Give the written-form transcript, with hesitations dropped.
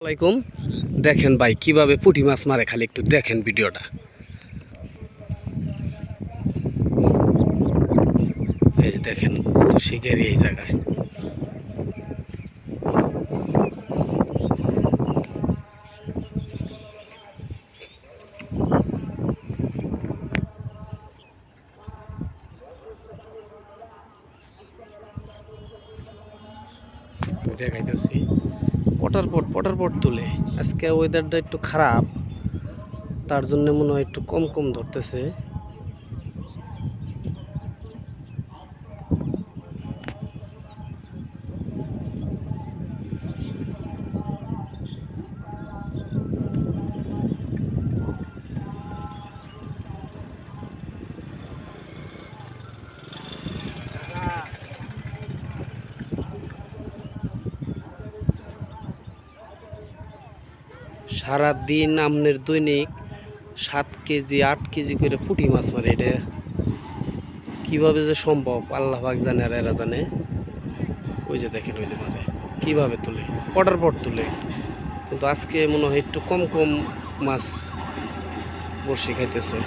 আসসালামাইকুম। দেখেন ভাই কিভাবে পুঁটি মাছ মারে, খালি একটু দেখেন ভিডিওটা। এই যে দেখেন কত শিকারি এই জায়গায়। দেখাইতেছি পটার পট তুলে। আজকে ওয়েদারটা একটু খারাপ, তার জন্য মনে হয় একটু কম কম ধরতেছে। সারাদিন আমনের দৈনিক 7 কেজি 8 কেজি করে পুঁটি মাছ মারে। এটা কিভাবে যে সম্ভব আল্লাহ পাক জানে আর এরা জানে। ওই যে দেখেন, ওই যে মারে কিভাবে তুলে, পটার পট তুলে। কিন্তু আজকে মনে হয় একটু কম কম মাছ বড়শি খাইতেছে।